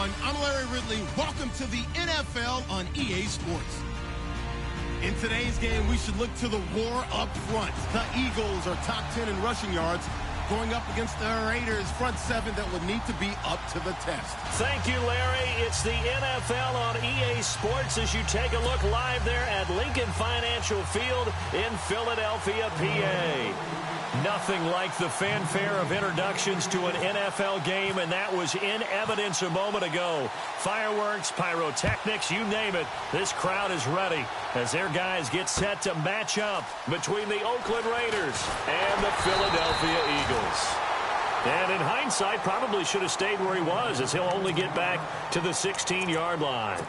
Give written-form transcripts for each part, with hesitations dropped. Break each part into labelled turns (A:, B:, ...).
A: everyone. I'm Larry Ridley. Welcome to the NFL on EA Sports. In today's game, we should look to the war up front. The Eagles are top 10 in rushing yards, going up against the Raiders' front seven that will need to be up to the test.
B: Thank you, Larry. It's the NFL on EA Sports as you take a look live there at Lincoln Financial Field in Philadelphia, PA. Nothing like the fanfare of introductions to an NFL game, and that was in evidence a moment ago. Fireworks, pyrotechnics, you name it. This crowd is ready as their guys get set to match up between the Oakland Raiders and the Philadelphia Eagles. And in hindsight, probably should have stayed where he was as he'll only get back to the 16-yard line.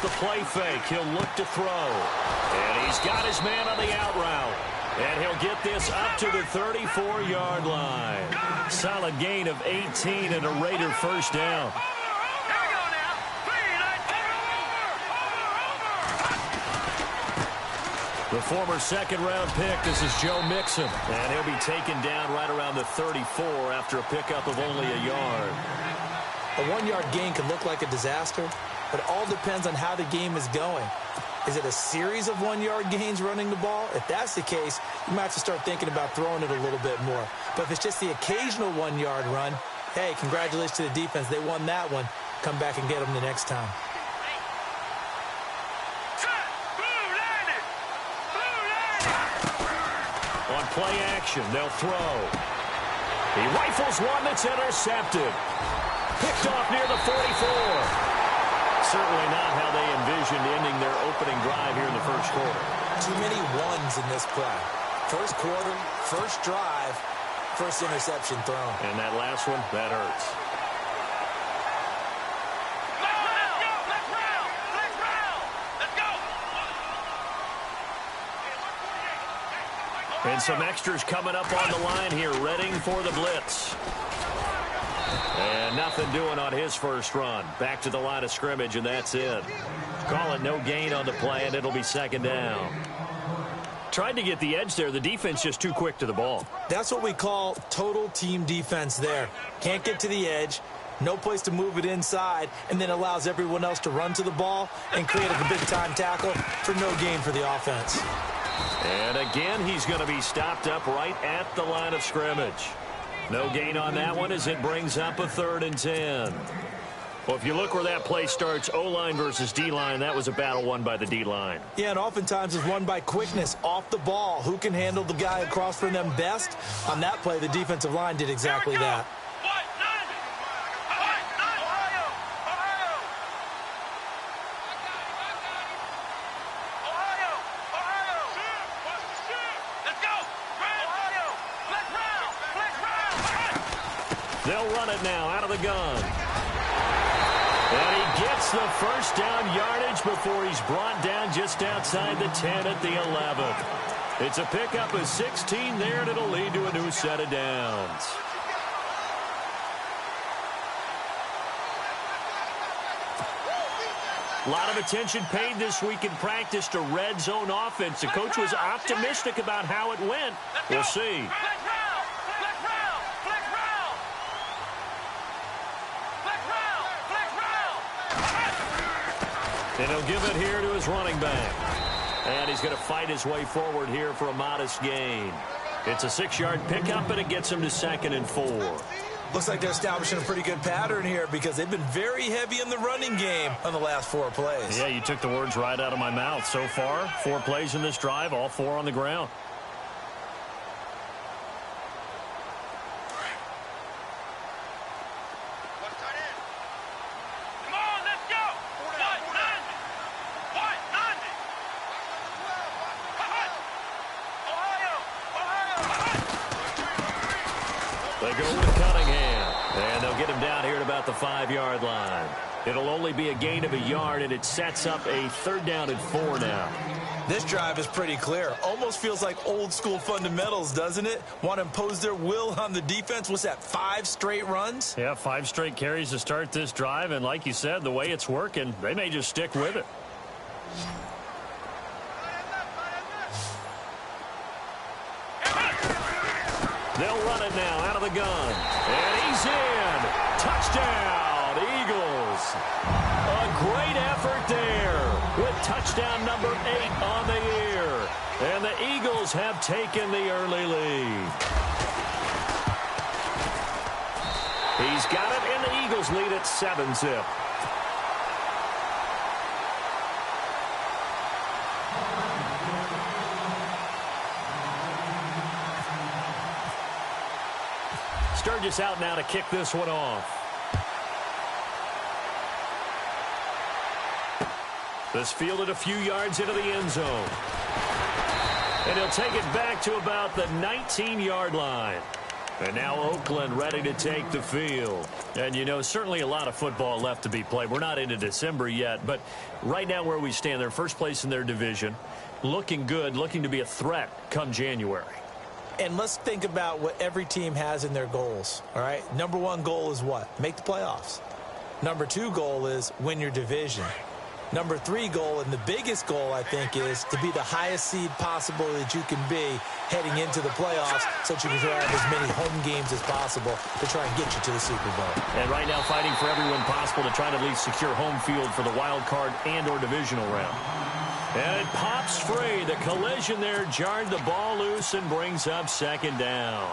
B: The play fake, he'll look to throw, and he's got his man on the out route, and he'll get this up to the 34-yard line. Solid gain of 18 and a Raider first down. The former second-round pick, this is Joe Mixon, and he'll be taken down right around the 34 after a pickup of only a yard.
C: A one-yard gain can look like a disaster, but it all depends on how the game is going. Is it a series of one-yard gains running the ball? If that's the case, you might have to start thinking about throwing it a little bit more. But if it's just the occasional one-yard run, hey, congratulations to the defense. They won that one. Come back and get them the next time.
B: On play action, they'll throw. He rifles one that's intercepted. Picked off near the 44. Certainly not how they envisioned ending their opening drive here in the first quarter.
C: Too many ones in this play. First quarter, first drive, first interception thrown.
B: And that last one, that hurts. And some extras coming up on the line here, readying for the blitz. And nothing doing on his first run. Back to the line of scrimmage, and that's it. Call it no gain on the play, and it'll be second down. Tried to get the edge there. The defense just too quick to the ball.
C: That's what we call total team defense there. Can't get to the edge, no place to move it inside, and then allows everyone else to run to the ball and create a big-time tackle for no gain for the offense.
B: And again, he's going to be stopped up right at the line of scrimmage. No gain on that one as it brings up a 3rd and 10. Well, if you look where that play starts, O-line versus D-line, that was a battle won by the D-line.
C: Yeah, and oftentimes it's won by quickness off the ball. Who can handle the guy across from them best? On that play, the defensive line did exactly that.
B: They'll run it now out of the gun. And he gets the first down yardage before he's brought down just outside the 10 at the 11. It's a pickup of 16 there, and it'll lead to a new set of downs. A lot of attention paid this week in practice to red zone offense. The coach was optimistic about how it went. We'll see. And he'll give it here to his running back. And he's going to fight his way forward here for a modest gain. It's a 6-yard pickup, and it gets him to 2nd and 4.
C: Looks like they're establishing a pretty good pattern here because they've been very heavy in the running game on the last 4 plays.
B: Yeah, you took the words right out of my mouth. So far, 4 plays in this drive, all 4 on the ground. They go with Cunningham, and they'll get him down here at about the 5-yard line. It'll only be a gain of a yard, and it sets up a 3rd down and 4 now.
C: This drive is pretty clear. Almost feels like old school fundamentals, doesn't it? Want to impose their will on the defense. What's that, 5 straight runs?
B: Yeah, 5 straight carries to start this drive, and like you said, the way it's working, they may just stick with it. They'll run it now out of the gun. And he's in. Touchdown, Eagles. A great effort there with touchdown number 8 on the year. And the Eagles have taken the early lead. He's got it, and the Eagles lead at 7-zip. Sturgis out now to kick this one off. This fielded a few yards into the end zone. And he'll take it back to about the 19-yard line. And now Oakland ready to take the field. And, you know, certainly a lot of football left to be played. We're not into December yet, but right now where we stand, they're first place in their division. Looking good, looking to be a threat come January.
C: And let's think about what every team has in their goals, all right? Number 1 goal is what? Make the playoffs. Number 2 goal is win your division. Number 3 goal, and the biggest goal, I think, is to be the highest seed possible that you can be heading into the playoffs so that you can have as many home games as possible to try and get you to the Super Bowl.
B: And right now fighting for everyone possible to try to at least secure home field for the wild card and or divisional round. And it pops free. The collision there jarred the ball loose and brings up 2nd down.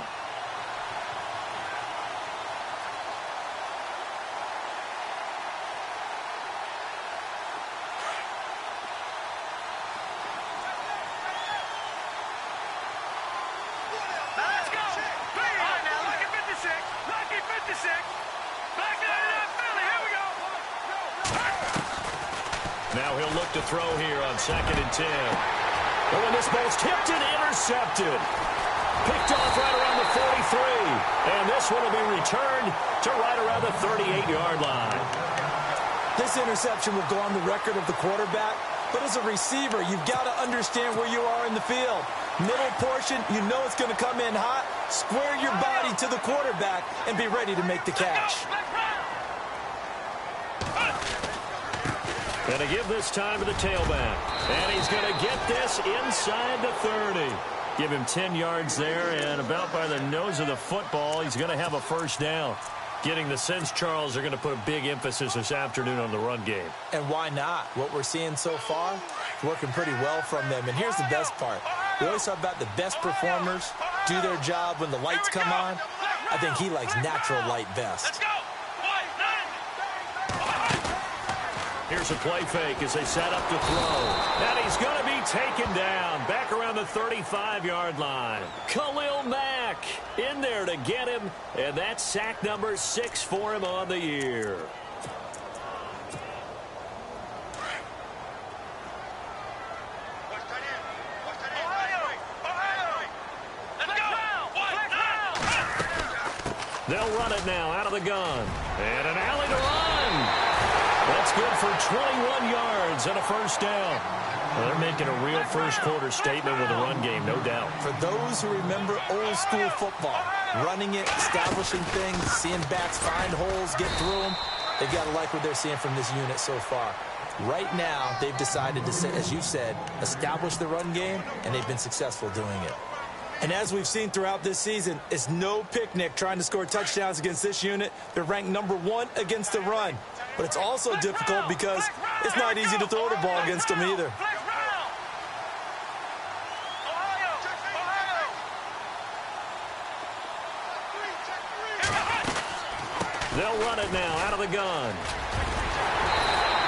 D: Let's go. All right, now look at 56. Lucky 56. Back to Philly. Here we go.
B: Now he'll look to throw here on 2nd and 10. Oh, and this ball's tipped and intercepted. Picked off right around the 43. And this one will be returned to right around the 38-yard line.
C: This interception will go on the record of the quarterback, but as a receiver, you've got to understand where you are in the field. Middle portion, you know it's going to come in hot. Square your body to the quarterback and be ready to make the catch.
B: Going to give this time to the tailback. And he's going to get this inside the 30. Give him 10 yards there, and about by the nose of the football, he's going to have a 1st down. Getting the sense, Charles, they're going to put a big emphasis this afternoon on the run game.
C: And why not? What we're seeing so far, working pretty well from them. And here's the best part. We always talk about the best performers do their job when the lights come on. I think he likes natural light best.
D: Let's go.
B: Here's a play fake as they set up to throw. And he's going to be taken down back around the 35-yard line. Khalil Mack in there to get him, and that's sack number 6 for him on the year. They'll run it now out of the gun. And an alley to run. That's good for 21 yards and a 1st down. Well, they're making a real first-quarter statement with the run game, no doubt.
C: For those who remember old-school football, running it, establishing things, seeing backs find holes, get through them, they've got to like what they're seeing from this unit so far. Right now, they've decided to, as you said, establish the run game, and they've been successful doing it. And as we've seen throughout this season, it's no picnic trying to score touchdowns against this unit. They're ranked number 1 against the run. But it's also difficult because it's not easy to throw the ball against them either.
B: They'll run it now out of the gun.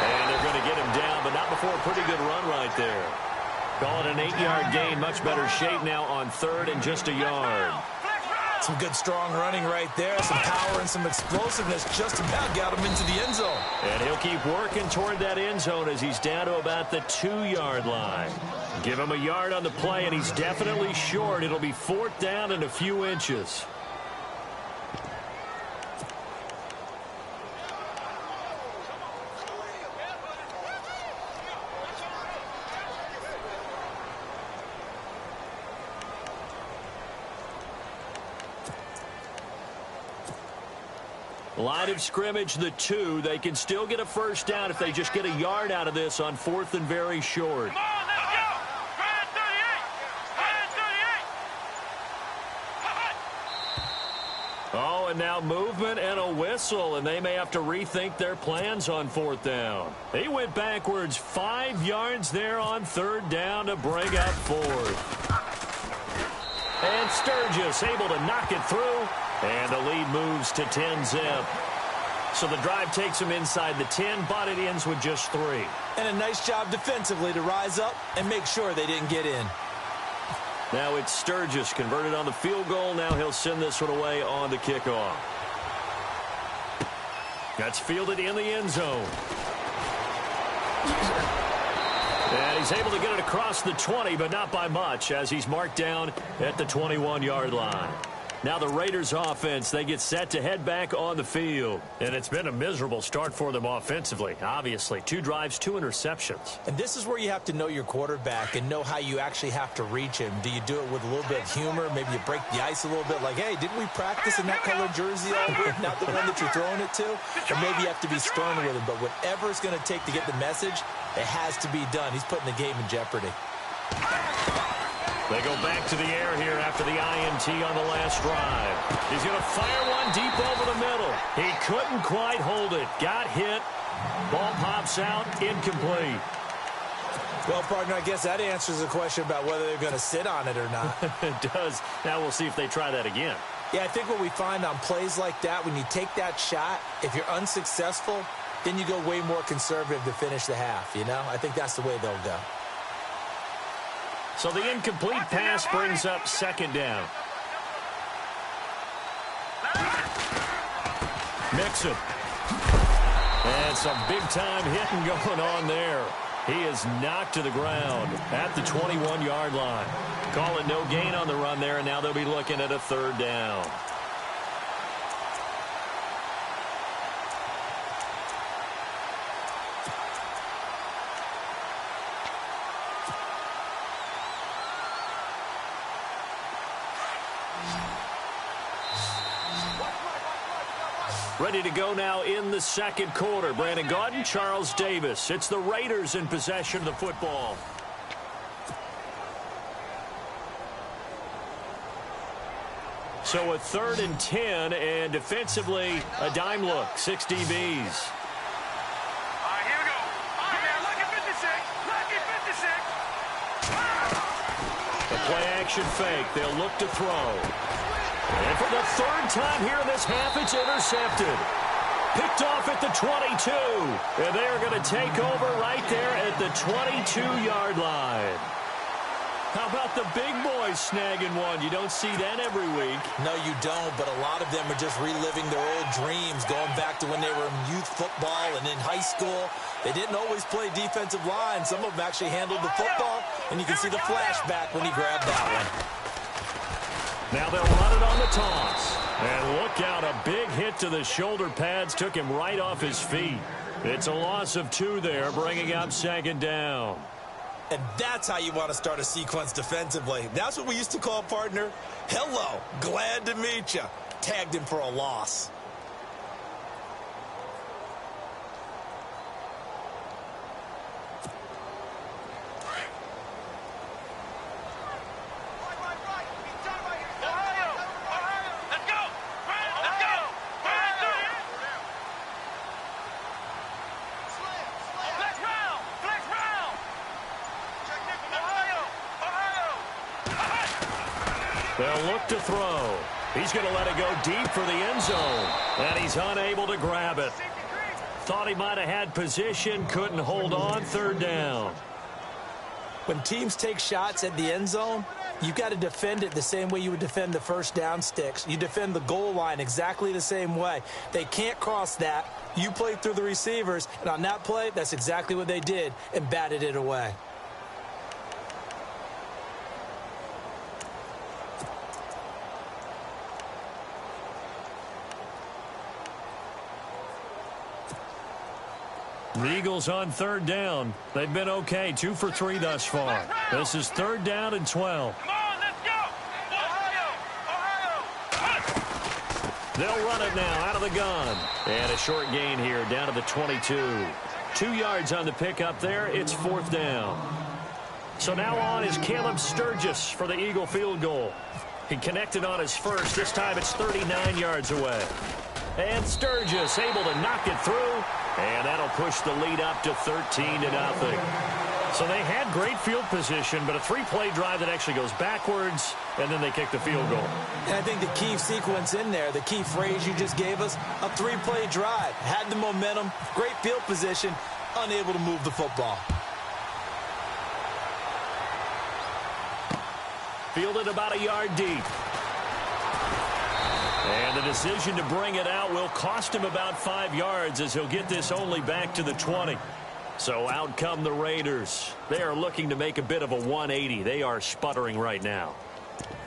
B: And they're going to get him down, but not before a pretty good run right there. Call it an 8-yard gain. Much better shape now on 3rd and just a yard.
C: Some good strong running right there. Some power and some explosiveness just about got him into the end zone.
B: And he'll keep working toward that end zone as he's down to about the 2-yard line. Give him a yard on the play, and he's definitely short. It'll be 4th down and a few inches. Line of scrimmage, the 2. They can still get a first down if they just get a yard out of this on 4th and very short.
D: Come on, let's go. Ryan 38.
B: Oh, and now movement and a whistle, and they may have to rethink their plans on 4th down. He went backwards 5 yards there on 3rd down to bring up 4th. And Sturgis able to knock it through, and the lead moves to 10-zip. So the drive takes them inside the 10, but it ends with just 3.
C: And a nice job defensively to rise up and make sure they didn't get in.
B: Now it's Sturgis converted on the field goal. Now he'll send this one away on the kickoff. That's fielded in the end zone. And he's able to get it across the 20, but not by much, as he's marked down at the 21-yard line. Now the Raiders offense, they get set to head back on the field. And it's been a miserable start for them offensively, obviously. 2 drives, 2 interceptions.
C: And this is where you have to know your quarterback and know how you actually have to reach him. Do you do it with a little bit of humor? Maybe you break the ice a little bit, like, hey, didn't we practice in that color jersey all week? Not the one that you're throwing it to? Or maybe you have to be stern with him. But whatever it's going to take to get the message, it has to be done. He's putting the game in jeopardy.
B: They go back to the air here after the INT on the last drive. He's going to fire one deep over the middle. He couldn't quite hold it. Got hit. Ball pops out. Incomplete.
C: Well, partner, I guess that answers the question about whether they're going to sit on it or not.
B: It does. Now we'll see if they try that again.
C: Yeah, I think what we find on plays like that, when you take that shot, if you're unsuccessful, then you go way more conservative to finish the half, you know? I think that's the way they'll go.
B: So the incomplete pass brings up 2nd down. Mixon. And some big-time hitting going on there. He is knocked to the ground at the 21-yard line. Call it no gain on the run there, and now they'll be looking at a 3rd down. Ready to go now in the 2nd quarter. Brandon Gaudin, Charles Davis. It's the Raiders in possession of the football. So a 3rd and 10, and defensively, a dime look. 6 DBs.
D: All right, here we go. All right, now, lucky 56. Lucky 56.
B: The play-action fake. They'll look to throw. And for the 3rd time here in this half, it's intercepted. Picked off at the 22. And they are going to take over right there at the 22-yard line. How about the big boys snagging one? You don't see that every week.
C: No, you don't, but a lot of them are just reliving their old dreams, going back to when they were in youth football and in high school. They didn't always play defensive line. Some of them actually handled the football, and you can see the flashback when he grabbed that one.
B: Now they'll run it on the toss. And look out, a big hit to the shoulder pads took him right off his feet. It's a loss of 2 there, bringing up 2nd down.
C: And that's how you want to start a sequence defensively. That's what we used to call, partner, hello, glad to meet you. Tagged him for a loss.
B: They'll look to throw. He's going to let it go deep for the end zone. And he's unable to grab it. Thought he might have had position, couldn't hold on. 3rd down.
C: When teams take shots at the end zone, you've got to defend it the same way you would defend the 1st down sticks. You defend the goal line exactly the same way. They can't cross that. You play through the receivers, and on that play, that's exactly what they did and batted it away.
B: The Eagles on 3rd down. They've been okay, 2 for 3 thus far. This is 3rd down and 12.
D: Come on, let's go. Ohio, Ohio.
B: They'll run it now out of the gun. And a short gain here down to the 22. 2 yards on the pickup there. It's 4th down. So now on is Caleb Sturgis for the Eagle field goal. He connected on his first. This time it's 39 yards away. And Sturgis able to knock it through. And that'll push the lead up to 13-0. So they had great field position, but a 3-play drive that actually goes backwards, and then they kick the field goal.
C: And I think the key sequence in there, the key phrase you just gave us, a 3-play drive. Had the momentum, great field position, unable to move the football.
B: Fielded about a yard deep. And the decision to bring it out will cost him about 5 yards as he'll get this only back to the 20. So out come the Raiders. They are looking to make a bit of a 180. They are sputtering right now.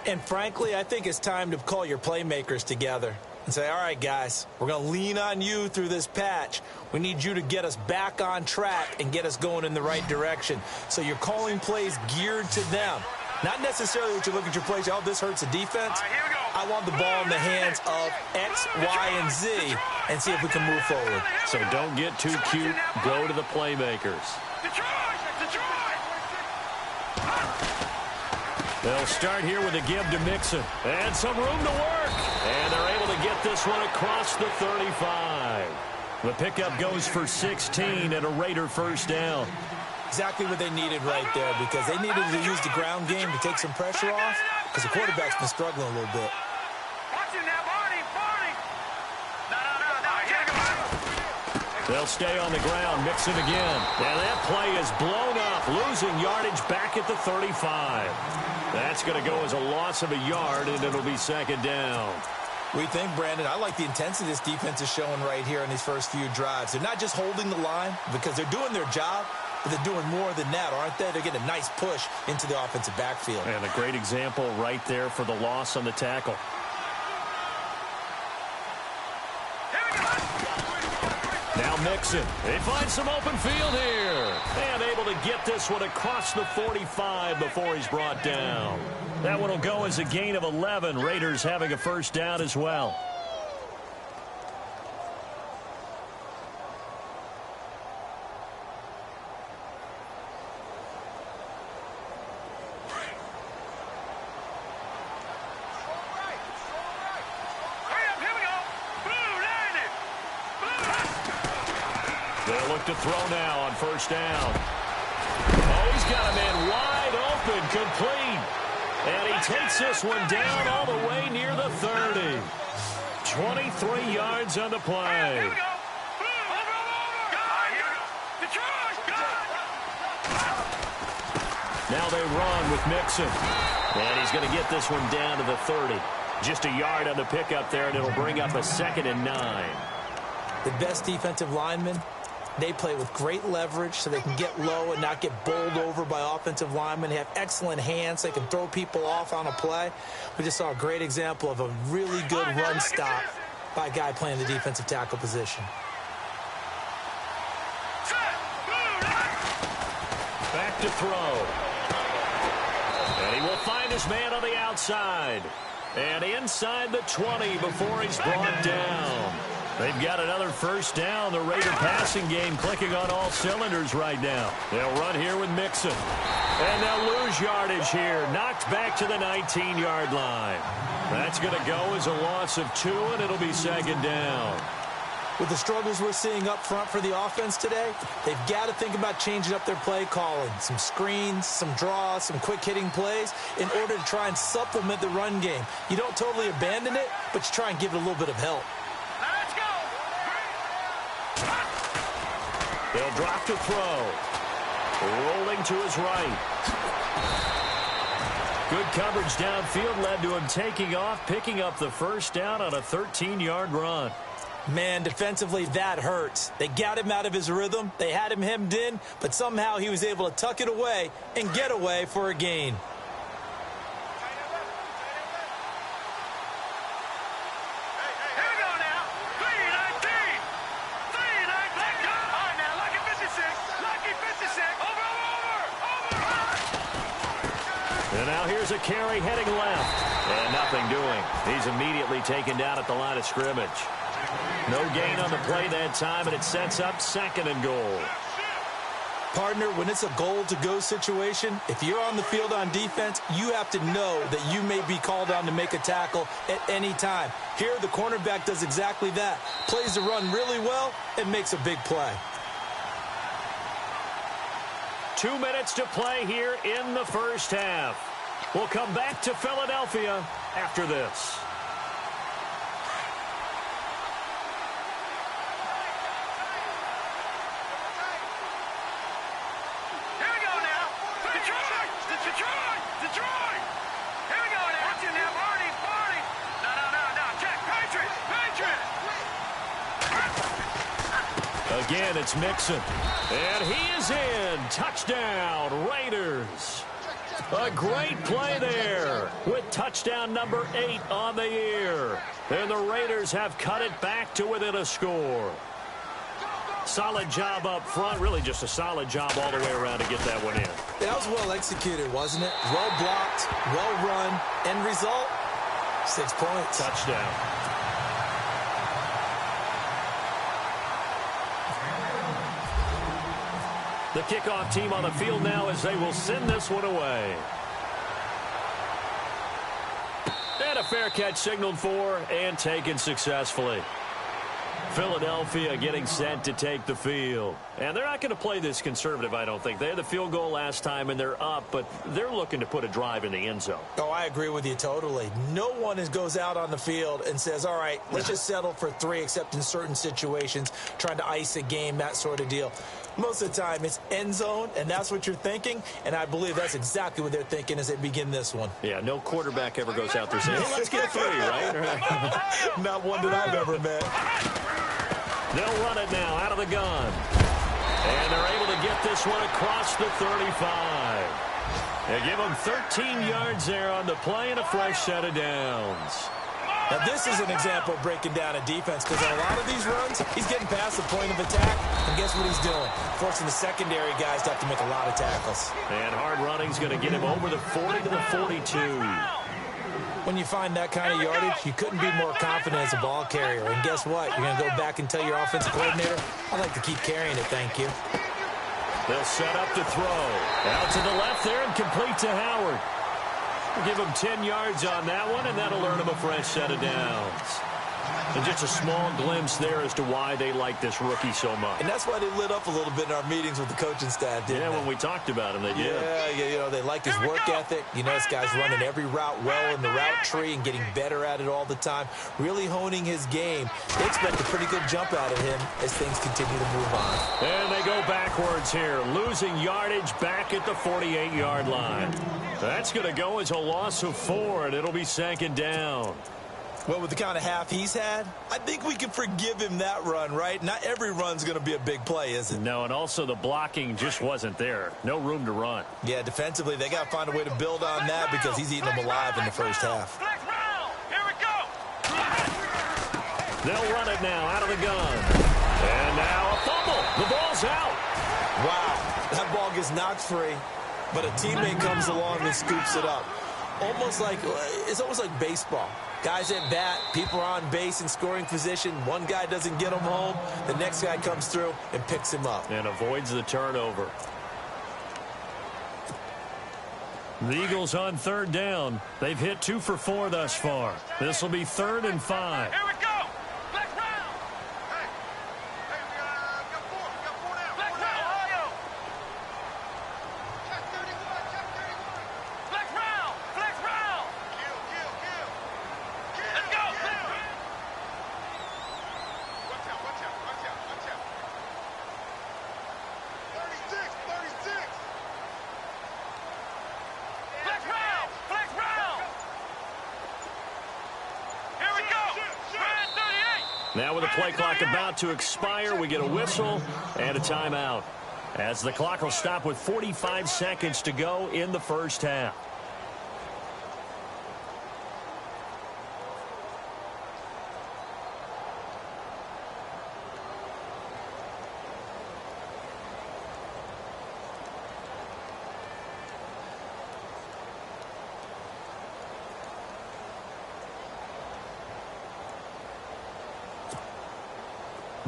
C: And frankly, I think it's time to call your playmakers together and say, all right, guys, we're going to lean on you through this patch. We need you to get us back on track and get us going in the right direction. So you're calling plays geared to them. Not necessarily that you look at your plays, oh, this hurts the defense. I want the ball in the hands of X, Y, and Z and see if we can move forward.
B: So don't get too cute. Go to the playmakers. They'll start here with a give to Mixon. And some room to work. And they're able to get this one across the 35. The pickup goes for 16 and a Raider first down.
C: Exactly what they needed right there, because they needed to use the ground game to take some pressure off, because the quarterback's been struggling a little bit.
B: They'll stay on the ground, Mixon again. And that play is blown up, losing yardage back at the 35. That's going to go as a loss of a yard, and it'll be 2nd down.
C: We think, Brandon, I like the intensity this defense is showing right here in these first few drives. They're not just holding the line because they're doing their job, but they're doing more than that, aren't they? They're getting a nice push into the offensive backfield.
B: And a great example right there for the loss on the tackle. Now Mixon. They find some open field here. And able to get this one across the 45 before he's brought down. That one will go as a gain of 11. Raiders having a first down as well. They'll look to throw now on first down. Oh, he's got a man wide open, complete. And he takes this one down all the way near the 30. 23 yards on the play. Now they run with Mixon. And he's going to get this one down to the 30. Just a yard on the pickup there, and it'll bring up a 2nd and 9.
C: The best defensive linemen, they play with great leverage so they can get low and not get bowled over by offensive linemen. They have excellent hands. They can throw people off on a play. We just saw a great example of a really good run stop by a guy playing the defensive tackle position.
B: Back to throw. And he will find his man on the outside. And inside the 20 before he's brought down. They've got another first down. The Raider passing game clicking on all cylinders right now. They'll run here with Mixon. And they'll lose yardage here. Knocked back to the 19-yard line. That's going to go as a loss of 2, and it'll be 2nd down.
C: With the struggles we're seeing up front for the offense today, they've got to think about changing up their play calling. Some screens, some draws, some quick-hitting plays in order to try and supplement the run game. You don't totally abandon it, but you try and give it a little bit of help.
B: They'll drop to throw. Rolling to his right. Good coverage downfield led to him taking off, picking up the first down on a 13-yard run.
C: Man, defensively, that hurts. They got him out of his rhythm. They had him hemmed in, but somehow he was able to tuck it away and get away for a gain.
B: And now here's a carry heading left. And nothing doing. He's immediately taken down at the line of scrimmage. No gain on the play that time, and it sets up 2nd and goal.
C: Partner, when it's a goal-to-go situation, if you're on the field on defense, you have to know that you may be called on to make a tackle at any time. Here, the cornerback does exactly that. Plays the run really well and makes a big play.
B: 2 minutes to play here in the first half. We'll come back to Philadelphia after this.
D: Detroit! Here we go now. Watch it now, Barney. No. Check, Patriots.
B: Again, it's Mixon. And he is in. Touchdown, Raiders. A great play there with touchdown number 8 on the year. And the Raiders have cut it back to within a score. Solid job up front. Really just a solid job all the way around to get that one in.
C: That was well executed, wasn't it? Well blocked, well run. End result, 6 points.
B: Touchdown. The kickoff team on the field now as they will send this one away. And a fair catch signaled for and taken successfully. Philadelphia getting set to take the field. And they're not going to play this conservative, I don't think. They had the field goal last time, and they're up, but they're looking to put a drive in the end zone.
C: Oh, I agree with you totally. No one goes out on the field and says, all right, let's just settle for 3, except in certain situations, trying to ice a game, that sort of deal. Most of the time, it's end zone, and that's what you're thinking, and I believe that's exactly what they're thinking as they begin this one.
B: Yeah, no quarterback ever goes out there saying, hey, let's get 3, right?
C: Not one that I've ever met.
B: They'll run it now out of the gun. And they're able to get this one across the 35. They give them 13 yards there on the play and a fresh set of downs.
C: Now, this is an example of breaking down a defense because on a lot of these runs, he's getting past the point of attack, and guess what he's doing? Forcing the secondary guys to have to make a lot of tackles.
B: And hard running's going to get him over the 40 to the 42.
C: When you find that kind of yardage, you couldn't be more confident as a ball carrier. And guess what? You're going to go back and tell your offensive coordinator, I'd like to keep carrying it, thank you.
B: They'll set up to throw. Out to the left there and complete to Howard. We'll give him 10 yards on that one, and that'll earn him a fresh set of downs. And just a small glimpse there as to why they like this rookie so much.
C: And that's why they lit up a little bit in our meetings with the coaching staff, didn't they?
B: Yeah, when we talked about him, they did.
C: Yeah, you know, they like his work ethic. You know, this guy's running every route well in the route tree and getting better at it all the time, really honing his game. They expect a pretty good jump out of him as things continue to move on.
B: And they go backwards here, losing yardage back at the 48-yard line. That's going to go as a loss of 4, and it'll be 2nd down.
C: Well, with the kind of half he's had, I think we can forgive him that run, right? Not every run's going to be a big play, is it?
B: No, and also the blocking just wasn't there. No room to run.
C: Yeah, defensively, they got to find a way to build on that because he's eating them alive in the first half.
D: Here we go.
B: They'll run it now out of the gun. And now a fumble. The ball's out.
C: Wow, that ball gets knocked free, but a teammate comes along and scoops it up. It's almost like baseball. Guys at bat, people are on base in scoring position. One guy doesn't get him home. The next guy comes through and picks him up.
B: And avoids the turnover. The Eagles on 3rd down. They've hit 2 for 4 thus far. This will be 3rd and 5.
D: Here we go. Black round. Hey, we got 4. We got 4 now. Black round. Ohio. Check 31. Black round. Kill. Let's go. Watch out. 36. Black round. Here we go. Red 38.
B: Now with the play clock about to expire, we get a whistle and a timeout. As the clock will stop with 45 seconds to go in the first half.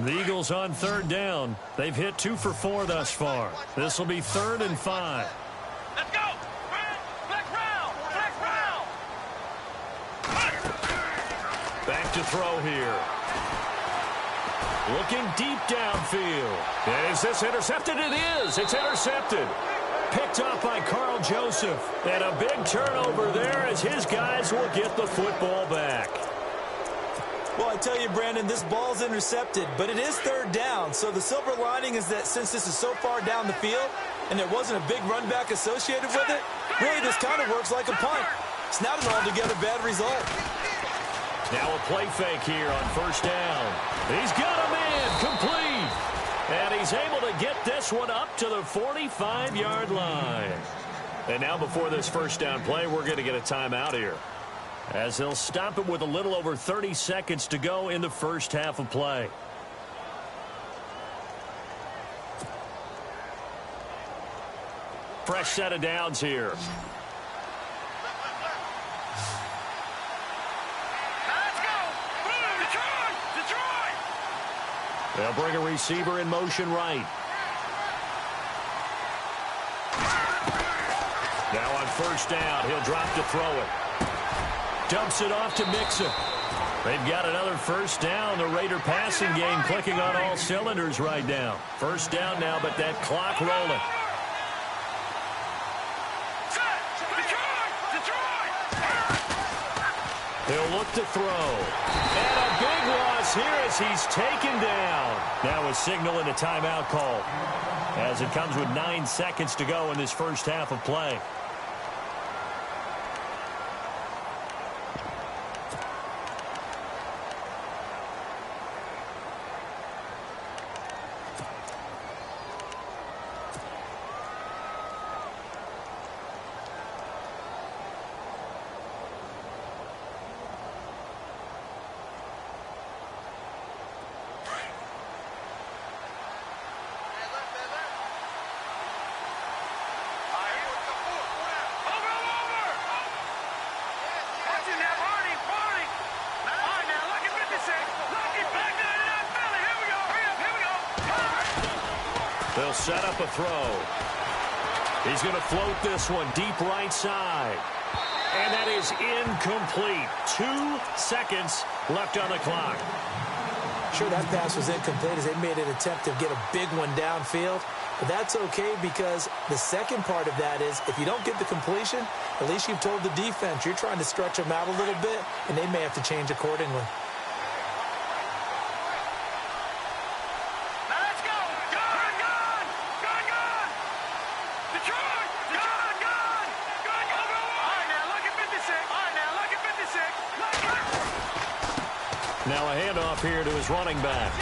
B: The Eagles on third down. They've hit 2 for 4 thus far. This will be 3rd and 5.
D: Let's go. Flex round. Flex round.
B: Back to throw here. Looking deep downfield. Is this intercepted? It is. It's intercepted. Picked up by Carl Joseph. And a big turnover there as his guys will get the football back.
C: Well, I tell you, Brandon, this ball's intercepted, but it is 3rd down. So the silver lining is that since this is so far down the field and there wasn't a big run back associated with it, really this kind of works like a punt. It's not an altogether bad result.
B: Now a play fake here on 1st down. He's got a man complete. And he's able to get this one up to the 45-yard line. And now before this 1st down play, we're going to get a timeout here, as they'll stop it with a little over 30 seconds to go in the 1st half of play. Fresh set of downs here. They'll bring a receiver in motion right. Now on 1st down, he'll drop to throw it. Dumps it off to Mixon. They've got another 1st down. The Raider passing game clicking on all cylinders right now. 1st down now, but that clock rolling. He'll look to throw. And a big loss here as he's taken down. Now a signal and a timeout call, as it comes with 9 seconds to go in this 1st half of play. They'll set up a throw. He's going to float this one deep right side. And that is incomplete. 2 seconds left on the clock.
C: Sure, that pass was incomplete as they made an attempt to get a big one downfield. But that's okay, because the second part of that is if you don't get the completion, at least you've told the defense you're trying to stretch them out a little bit, and they may have to change accordingly.
B: Now a handoff here to his running back.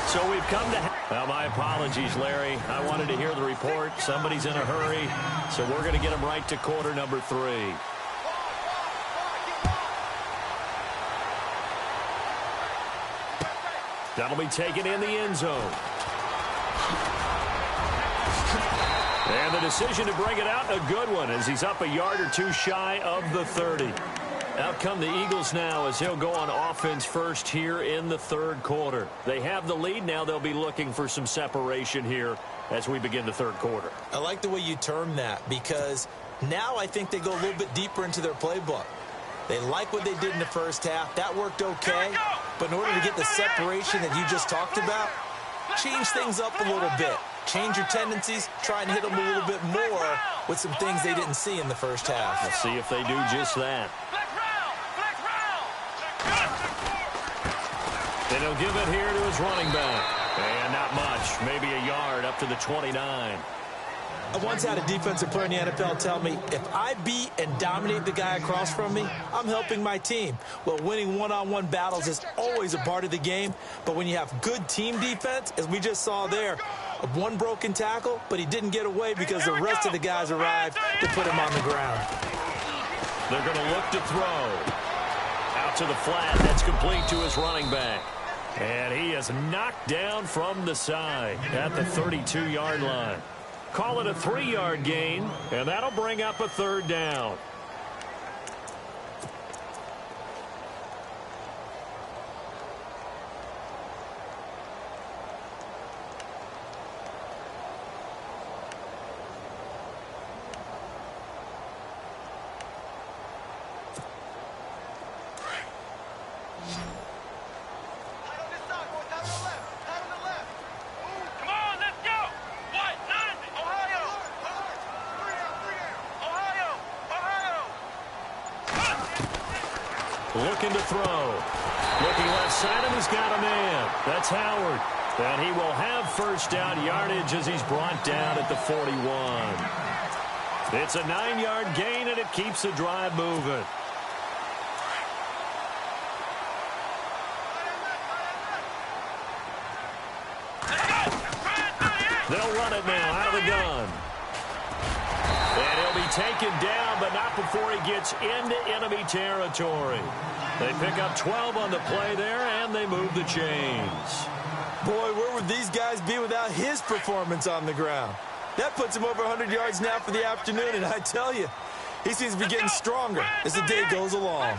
B: So we've come to... Well, my apologies, Larry. I wanted to hear the report. Somebody's in a hurry, so we're going to get him right to quarter number 3. That'll be taken in the end zone. And the decision to bring it out, a good one, as he's up a yard or 2 shy of the 30. Out come the Eagles now as he'll go on offense first here in the 3rd quarter. They have the lead. Now they'll be looking for some separation here as we begin the 3rd quarter.
C: I like the way you term that, because now I think they go a little bit deeper into their playbook. They like what they did in the 1st half. That worked okay. But in order to get the separation that you just talked about, change things up a little bit. Change your tendencies, try and hit them a little bit more with some things they didn't see in the 1st half.
B: Let's see if they do just that. And he'll give it here to his running back. And not much, maybe a yard up to the 29.
C: I once had a defensive player in the NFL tell me, if I beat and dominate the guy across from me, I'm helping my team. Well, winning one-on-one battles is always a part of the game, but when you have good team defense, as we just saw there, one broken tackle, but he didn't get away because the rest of the guys arrived to put him on the ground.
B: They're going to look to throw. Out to the flat. That's complete to his running back. And he is knocked down from the side at the 32-yard line. Call it a 3-yard gain, and that'll bring up a 3rd down. motion to throw. Looking left side, and he's got a man. That's Howard. And he will have first down yardage as he's brought down at the 41. It's a 9-yard gain, and it keeps the drive moving. They'll run it now out of the gun. And he'll be taken down, but not before he gets into enemy territory. They pick up 12 on the play there, and they move the chains.
C: Boy, where would these guys be without his performance on the ground? That puts him over 100 yards now for the afternoon, and I tell you, he seems to be getting stronger as the day goes along.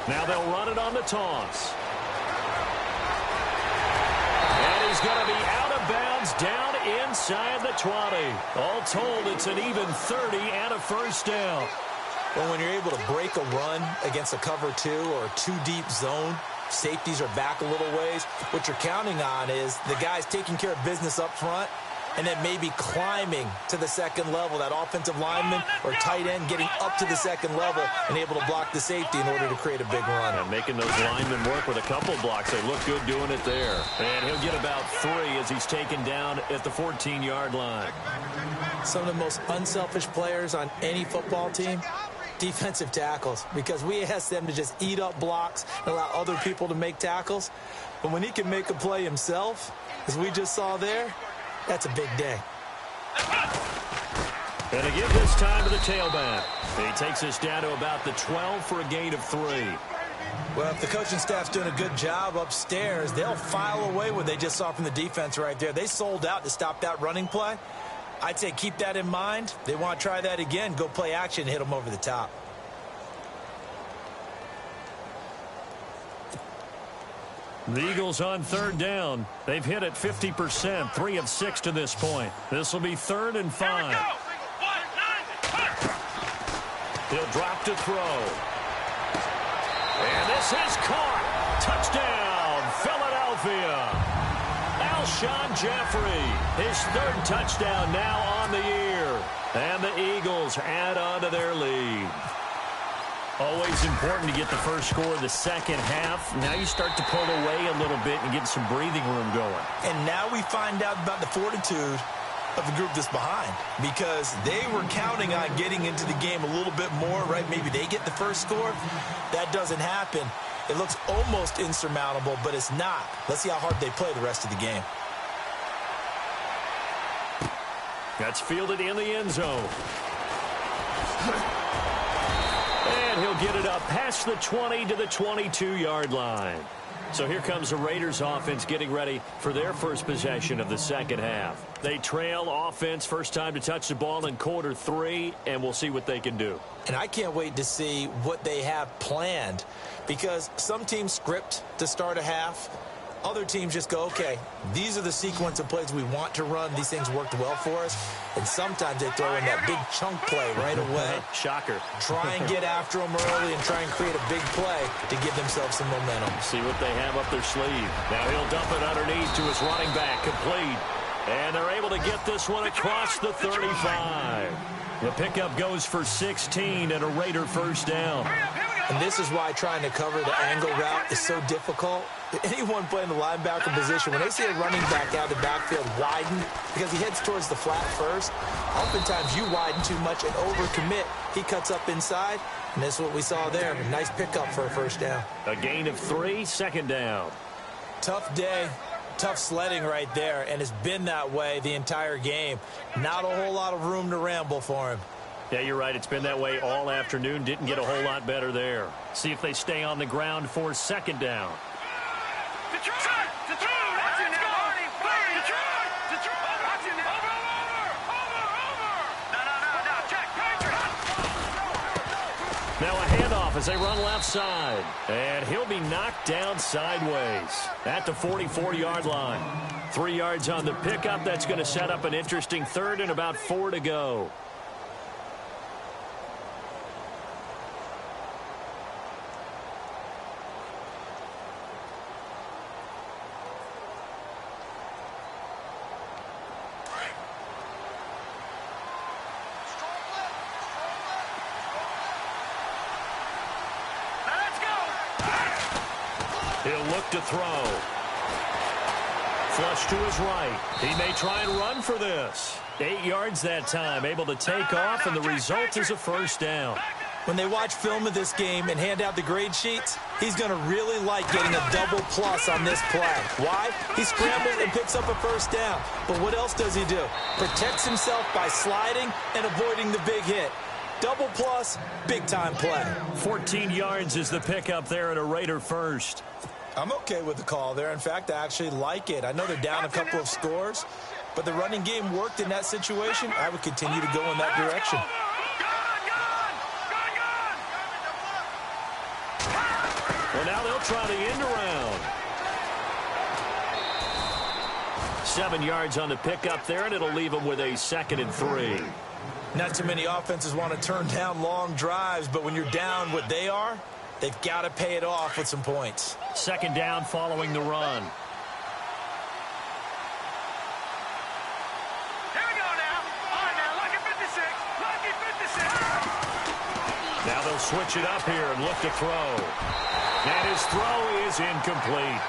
B: Now they'll run it on the toss. And he's going to be out of bounds down inside the 20. All told, it's an even 30 and a first down.
C: Well, when you're able to break a run against a cover 2 or a 2-deep zone, safeties are back a little ways. What you're counting on is the guys taking care of business up front and then maybe climbing to the second level, that offensive lineman or tight end getting up to the second level and able to block the safety in order to create a big run.
B: And making those linemen work with a couple blocks. They look good doing it there. And he'll get about 3 as he's taken down at the 14-yard line.
C: Some of the most unselfish players on any football team, defensive tackles, because we ask them to just eat up blocks and allow other people to make tackles. But when he can make a play himself, as we just saw there, that's a big day.
B: And to give this time to the tailback. He takes us down to about the 12 for a gain of 3.
C: Well, if the coaching staff's doing a good job upstairs, they'll file away what they just saw from the defense right there. They sold out to stop that running play. I'd say keep that in mind. They want to try that again, go play action, hit them over the top.
B: The Eagles on third down. They've hit it 50%, 3 of 6 to this point. This will be 3rd and 5. He'll drop to throw. And this is caught. Touchdown, Philadelphia. Alshon Jeffrey, his 3rd touchdown now on the year. And the Eagles add on to their lead. Always important to get the first score of the second half. Now you start to pull away a little bit and get some breathing room going.
C: And now we find out about the fortitude of the group that's behind, because they were counting on getting into the game a little bit more, right? Maybe they get the first score. That doesn't happen. It looks almost insurmountable, but it's not. Let's see how hard they play the rest of the game.
B: That's fielded in the end zone. And he'll get it up past the 20 to the 22-yard line. So here comes the Raiders offense getting ready for their first possession of the second half. They trail offense, first time to touch the ball in quarter 3, and we'll see what they can do.
C: And I can't wait to see what they have planned, because some teams script to start a half. Other teams just go, okay, these are the sequence of plays we want to run. These things worked well for us. And sometimes they throw in that big chunk play right away.
B: Shocker.
C: Try and get after them early and try and create a big play to give themselves some momentum.
B: See what they have up their sleeve. Now he'll dump it underneath to his running back, complete. And they're able to get this one across the 35. The pickup goes for 16 and a Raider first down.
C: And this is why trying to cover the angle route is so difficult. Anyone playing the linebacker position, when they see a running back out of the backfield widen, because he heads towards the flat first, oftentimes you widen too much and overcommit. He cuts up inside, and that's what we saw there. A nice pickup for a first down.
B: A gain of 3, second down.
C: Tough day, tough sledding right there, and it's been that way the entire game. Not a whole lot of room to ramble for him.
B: Yeah, you're right. It's been that way all afternoon. Didn't get a whole lot better there. See if they stay on the ground for second down. Now a handoff as they run left side. And he'll be knocked down sideways at the 44-yard line. 3 yards on the pickup. That's going to set up an interesting third and about 4 to go. He'll look to throw. Flush to his right. He may try and run for this. 8 yards that time, able to take off, and the result is a first down.
C: When they watch film of this game and hand out the grade sheets, he's going to really like getting a double plus on this play. Why? He scrambles and picks up a first down. But what else does he do? Protects himself by sliding and avoiding the big hit. Double plus, big-time play.
B: 14 yards is the pickup there at a Raider first.
C: I'm okay with the call there. In fact, I actually like it. I know they're down a couple of scores, but the running game worked in that situation. I would continue to go in that direction.
B: Well, now they'll try the end around. 7 yards on the pickup there, and it'll leave them with a 2nd and 3.
C: Not too many offenses want to turn down long drives, but when you're down what they are, they've got to pay it off with some points.
B: 2nd down following the run.
D: Here we go now. All right, now, lucky 56. Lucky 56.
B: Now they'll switch it up here and look to throw. And his throw is incomplete.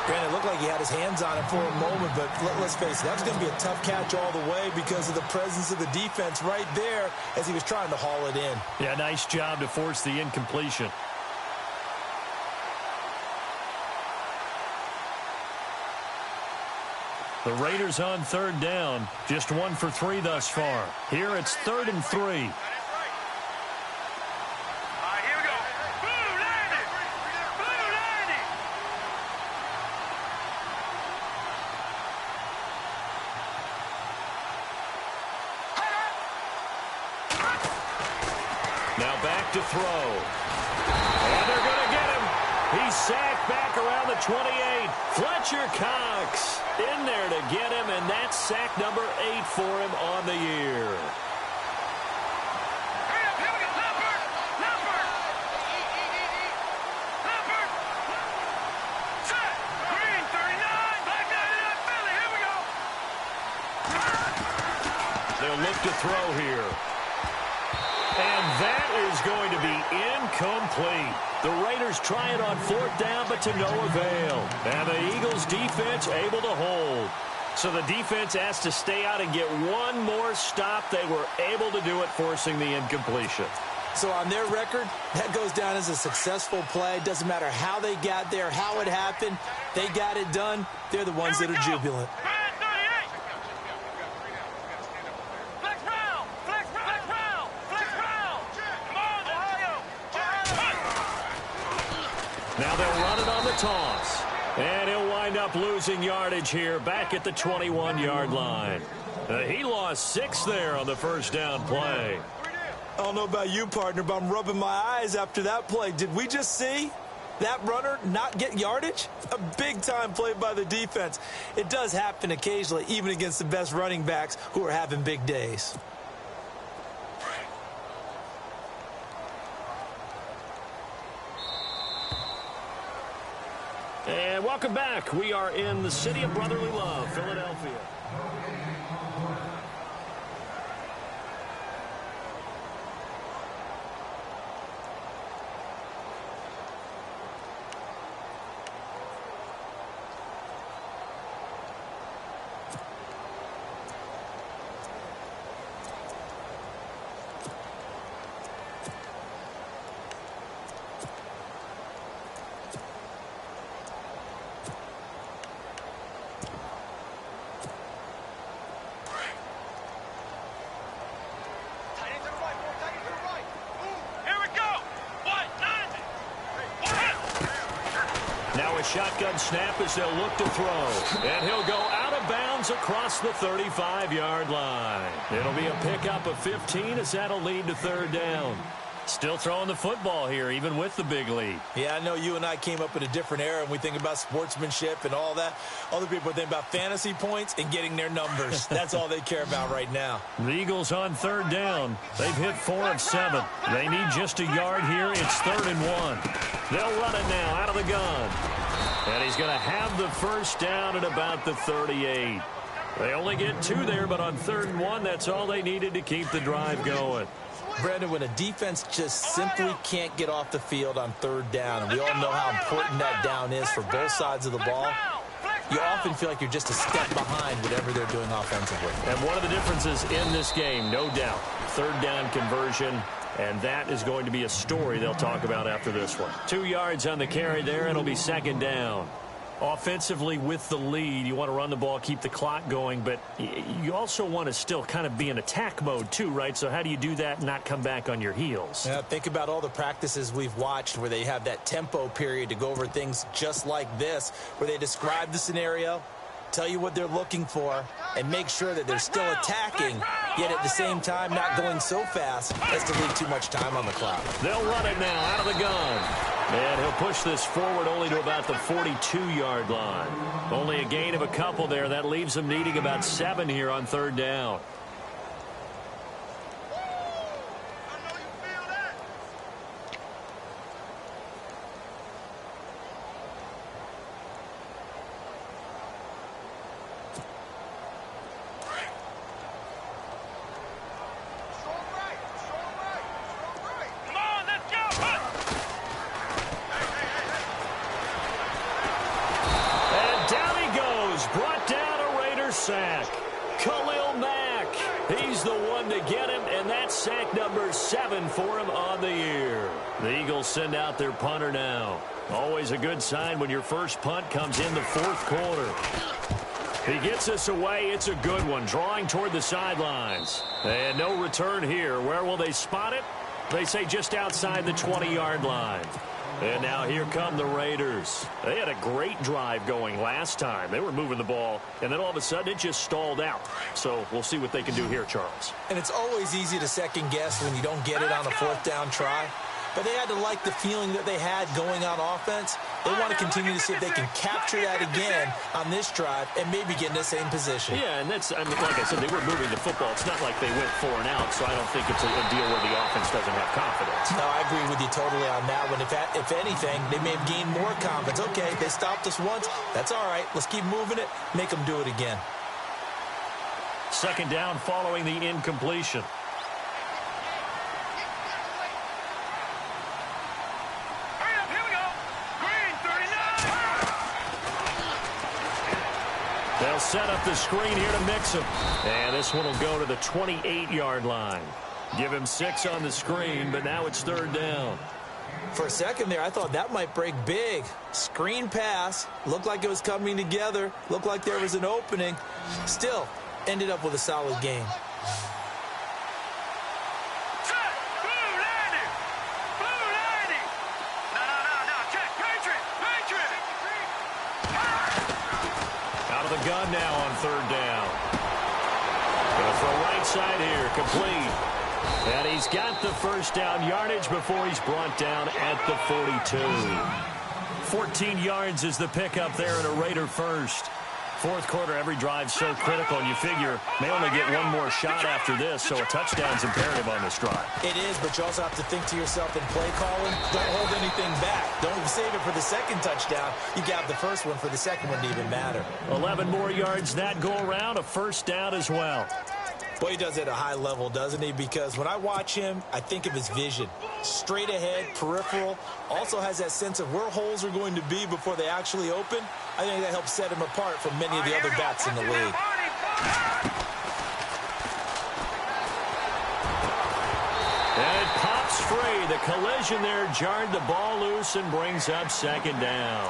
C: Granted, it looked like he had his hands on it for a moment, but let's face it, that was going to be a tough catch all the way because of the presence of the defense right there as he was trying to haul it in.
B: Yeah, nice job to force the incompletion. The Raiders on 3rd down, just 1 for 3 thus far. Here it's 3rd and 3. Now back to throw. And they're going to get him. He's sacked back around the 28. Fletcher Cox in there to get him, and that's sack number 8 for him on the year. They'll look to throw here. And that is going to be incomplete. The Raiders try it on 4th down, but to no avail. And the Eagles' defense able to hold. So the defense has to stay out and get one more stop. They were able to do it, forcing the incompletion.
C: So on their record, that goes down as a successful play. Doesn't matter how they got there, how it happened. They got it done. They're the ones that are jubilant.
B: Now they'll run it on the toss. And he'll wind up losing yardage here back at the 21-yard line. He lost 6 there on the first down play.
C: I don't know about you, partner, but I'm rubbing my eyes after that play. Did we just see that runner not get yardage? A big-time play by the defense. It does happen occasionally, even against the best running backs who are having big days.
B: And welcome back. We are in the city of brotherly love, Philadelphia. Now a shotgun snap as they'll look to throw. And he'll go out of bounds across the 35-yard line. It'll be a pickup of 15 as that'll lead to 3rd down. Still throwing the football here, even with the big lead.
C: Yeah, I know you and I came up in a different era, and we think about sportsmanship and all that. Other people think about fantasy points and getting their numbers. That's all they care about right now.
B: The Eagles on 3rd down. They've hit 4 of 7. They need just a yard here. It's 3rd and 1. They'll run it now out of the gun. And he's going to have the first down at about the 38. They only get 2 there, but on 3rd and 1, that's all they needed to keep the drive going.
C: Brandon, when a defense just simply can't get off the field on third down, and we all know how important that down is for both sides of the ball, you often feel like you're just a step behind whatever they're doing offensively.
B: And one of the differences in this game, no doubt, third down conversion, and that is going to be a story they'll talk about after this one. 2 yards on the carry there. It'll be second down. Offensively with the lead, you want to run the ball, keep the clock going, but you also want to still kind of be in attack mode too, right? So how do you do that and not come back on your heels?
C: Yeah, think about all the practices we've watched where they have that tempo period to go over things just like this, where they describe the scenario, tell you what they're looking for, and make sure that they're still attacking, yet at the same time not going so fast as to leave too much time on the clock.
B: They'll run it now out of the gun. And he'll push this forward only to about the 42-yard line. Only a gain of a couple there. That leaves them needing about 7 here on third down. Sack. Khalil Mack. He's the one to get him, and that's sack number 7 for him on the year. The Eagles send out their punter now. Always a good sign when your first punt comes in the fourth quarter. He gets this away. It's a good one, drawing toward the sidelines. And no return here. Where will they spot it? They say just outside the 20-yard line. And now here come the Raiders. They had a great drive going last time. They were moving the ball, and then all of a sudden it just stalled out. So we'll see what they can do here, Charles.
C: And it's always easy to second guess when you don't get it on a fourth down try. But they had to like the feeling that they had going on offense. They want to continue to see if they can capture that again on this drive and maybe get in the same position.
B: Yeah, and that's, I mean, like I said, they were moving the football. It's not like they went 4 and out, so I don't think it's a deal where the offense doesn't have confidence.
C: No, I agree with you totally on that one. If anything, they may have gained more confidence. Okay, they stopped us once. That's all right. Let's keep moving it. Make them do it again.
B: Second down following the incompletion. They'll set up the screen here to mix him. And this one will go to the 28-yard line. Give him 6 on the screen, but now it's third down.
C: For a second there, I thought that might break big. Screen pass. Looked like it was coming together. Looked like there was an opening. Still, ended up with a solid game.
B: The gun now on third down. Gonna throw right side here, complete. And he's got the first down yardage before he's brought down at the 42. 14 yards is the pickup there in a Raider first. Fourth quarter, every drive so critical, and you figure may only get one more shot after this, so a touchdown's imperative on this drive.
C: It is, but you also have to think to yourself in play calling, don't hold anything back. Don't save it for the second touchdown. You got the first one for the second one to even matter.
B: 11 more yards that go around, a first down as well.
C: Boy, he does it at a high level, doesn't he? Because when I watch him, I think of his vision. Straight ahead, peripheral. Also has that sense of where holes are going to be before they actually open. I think that helps set him apart from many of the other backs in the league.
B: And it pops free. The collision there jarred the ball loose and brings up second down.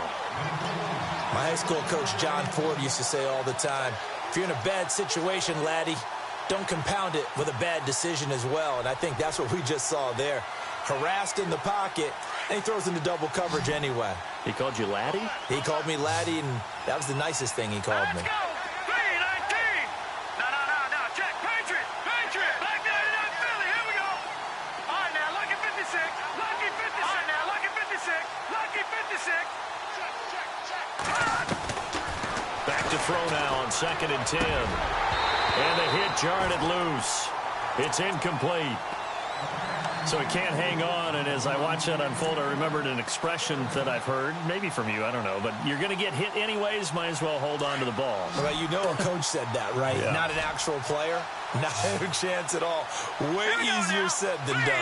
C: My high school coach, John Ford, used to say all the time, if you're in a bad situation, laddie, don't compound it with a bad decision as well. And I think that's what we just saw there. Harassed in the pocket, and he throws into double coverage anyway.
B: He called you laddie?
C: He called me laddie, and that was the nicest thing he called me.
D: Let's go! 3-19! No, check! Patriot! Black 99 Philly, here we go! All right, now, lucky 56! Lucky 56! All right, now, lucky 56! Lucky 56! Check!
B: Back to throw now on 2nd and 10. And the hit jarred it loose. It's incomplete. So he can't hang on, and as I watch that unfold, I remembered an expression that I've heard, maybe from you, I don't know, but you're going to get hit anyways, might as well hold on to the ball.
C: Well, you know a coach said that, right?
B: Yeah.
C: Not an actual player. Not a chance at all. Way easier said than done.
D: 3-19.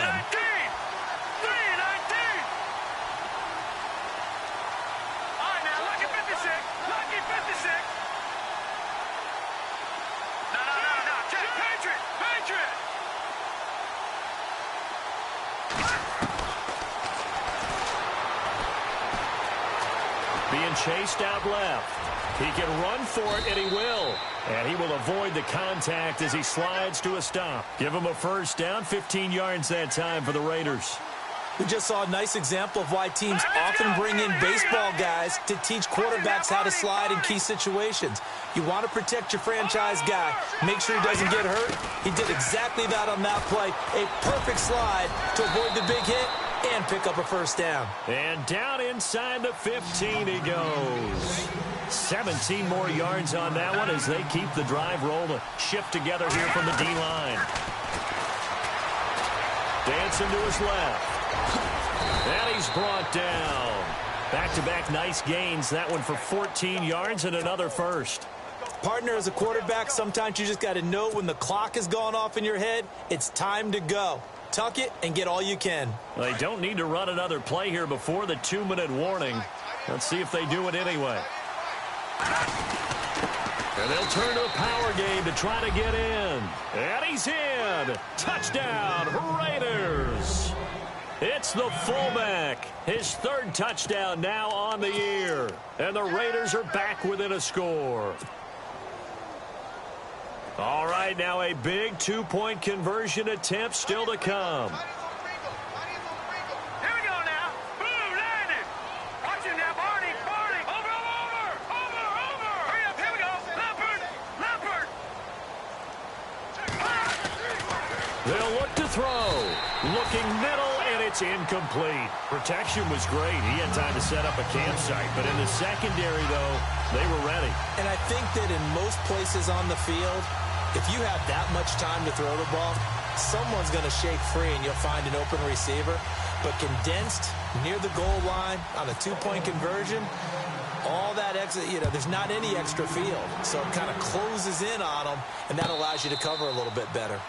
D: All right, now, lucky 56. Lucky 56. No. Check. Patriot.
B: Being chased out left. He can run for it, and he will. And he will avoid the contact as he slides to a stop. Give him a first down, 15 yards that time for the Raiders.
C: We just saw a nice example of why teams often bring in baseball guys to teach quarterbacks how to slide in key situations. You want to protect your franchise guy. Make sure he doesn't get hurt. He did exactly that on that play. A perfect slide to avoid the big hit and pick up a first down.
B: And down inside the 15 he goes. 17 more yards on that one as they keep the drive rolling. Shift together here from the D-line. Dancing to his left. And he's brought down. Back-to-back nice gains. That one for 14 yards and another first.
C: Partner, as a quarterback, sometimes you just got to know when the clock has gone off in your head, it's time to go. Tuck it and get all you can.
B: They don't need to run another play here before the 2-minute warning. Let's see if they do it anyway. And they'll turn to a power game to try to get in. And he's in. Touchdown, Raiders. It's the fullback. His third touchdown now on the year. And the Raiders are back within a score. All right, now a big two-point conversion attempt still to come.
D: Here we go now. Boom, landed. Watch him now, Barney. Over. Hurry up, here we go. Leopard.
B: They'll look to throw. Looking middle, and it's incomplete. Protection was great. He had time to set up a campsite. But in the secondary, though, they were ready.
C: And I think that in most places on the field, if you have that much time to throw the ball, someone's going to shake free and you'll find an open receiver. But condensed near the goal line on a two-point conversion, all that extra, there's not any extra field. So it kind of closes in on them, and that allows you to cover a little bit better.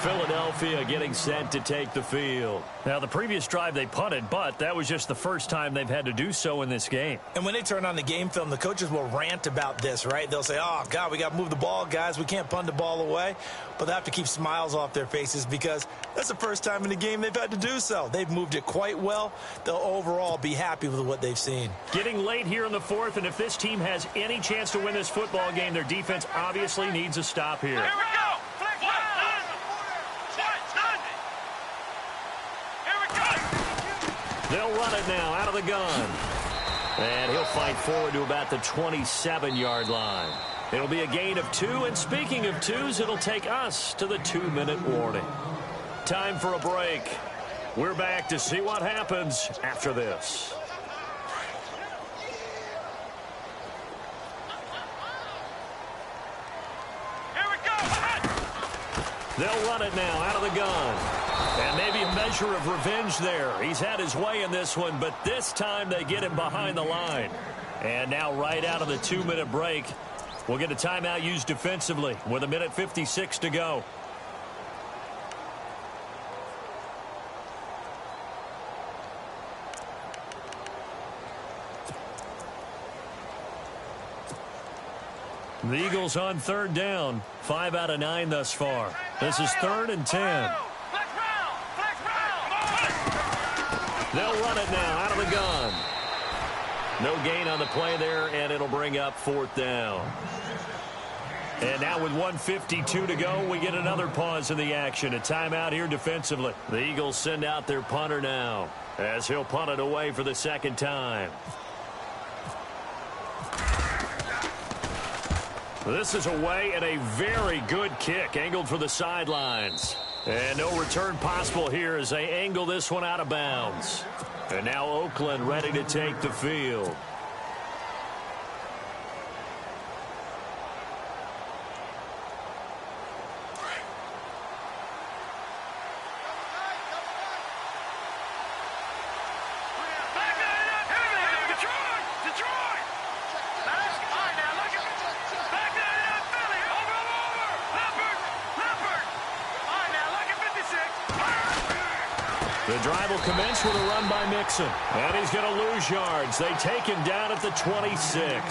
B: Philadelphia getting set to take the field. Now, the previous drive they punted, but that was just the first time they've had to do so in this game.
C: And when they turn on the game film, the coaches will rant about this, right? They'll say, oh, God, we got to move the ball, guys. We can't punt the ball away. But they have to keep smiles off their faces because that's the first time in the game they've had to do so. They've moved it quite well. They'll overall be happy with what they've seen.
B: Getting late here in the fourth, and if this team has any chance to win this football game, their defense obviously needs a stop here.
D: Here we go.
B: They'll run it now out of the gun. And he'll fight forward to about the 27-yard line. It'll be a gain of 2, and speaking of 2s, it'll take us to the 2-minute warning. Time for a break. We're back to see what happens after this.
D: Here we go.
B: They'll run it now out of the gun. And maybe a measure of revenge there. He's had his way in this one, but this time they get him behind the line. And now right out of the 2-minute break, we'll get a timeout used defensively with 1:56 to go. The Eagles on third down. 5 out of 9 thus far. This is 3rd and 10. They'll run it now out of the gun. No gain on the play there, and it'll bring up 4th down. And now with 1:52 to go, we get another pause in the action. A timeout here defensively. The Eagles send out their punter now as he'll punt it away for the second time. This is away, and a very good kick angled for the sidelines. And no return possible here as they angle this one out of bounds. And now Oakland ready to take the field.
D: Detroit!
B: drive will commence with a run by Mixon. And he's going to lose yards. They take him down at the 26.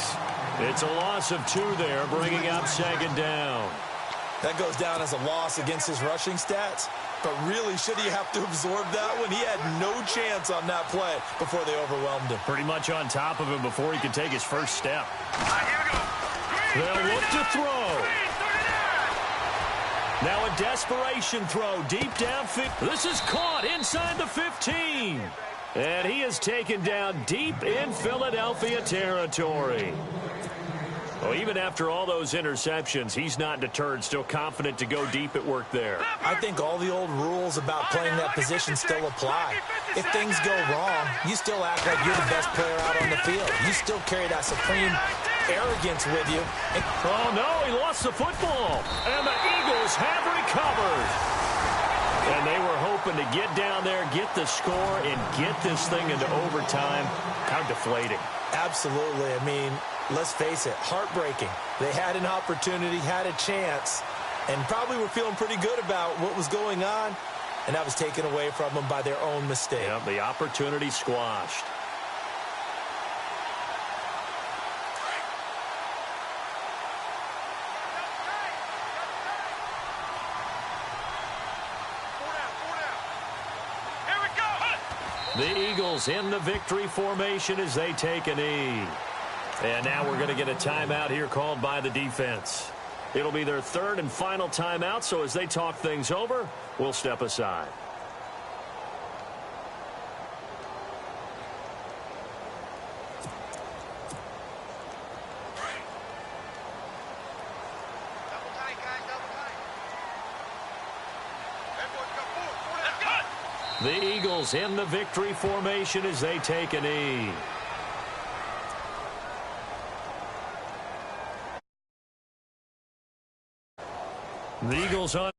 B: It's a loss of 2 there, bringing up 2nd down.
C: That goes down as a loss against his rushing stats. But really, should he have to absorb that one? He had no chance on that play before they overwhelmed him.
B: Pretty much on top of him before he could take his first step.
D: Here we go.
B: They'll look to throw. Now a desperation throw deep downfield. This is caught inside the 15. And he is taken down deep in Philadelphia territory. Well, even after all those interceptions, he's not deterred, still confident to go deep at work there.
C: I think all the old rules about playing that position still apply. If things go wrong, you still act like you're the best player out on the field. You still carry that supreme arrogance with you.
B: Oh, no, he lost the football. And the Eagles have recovered. And they were hoping to get down there, get the score, and get this thing into overtime. How deflating.
C: Absolutely. I mean, let's face it, heartbreaking. They had an opportunity, had a chance, and probably were feeling pretty good about what was going on, and that was taken away from them by their own mistake.
B: Yeah, the opportunity squashed. The Eagles in the victory formation as they take a knee. And now we're going to get a timeout here called by the defense. It'll be their 3rd and final timeout, so as they talk things over, we'll step aside. The Eagles in the victory formation as they take a knee. The Eagles on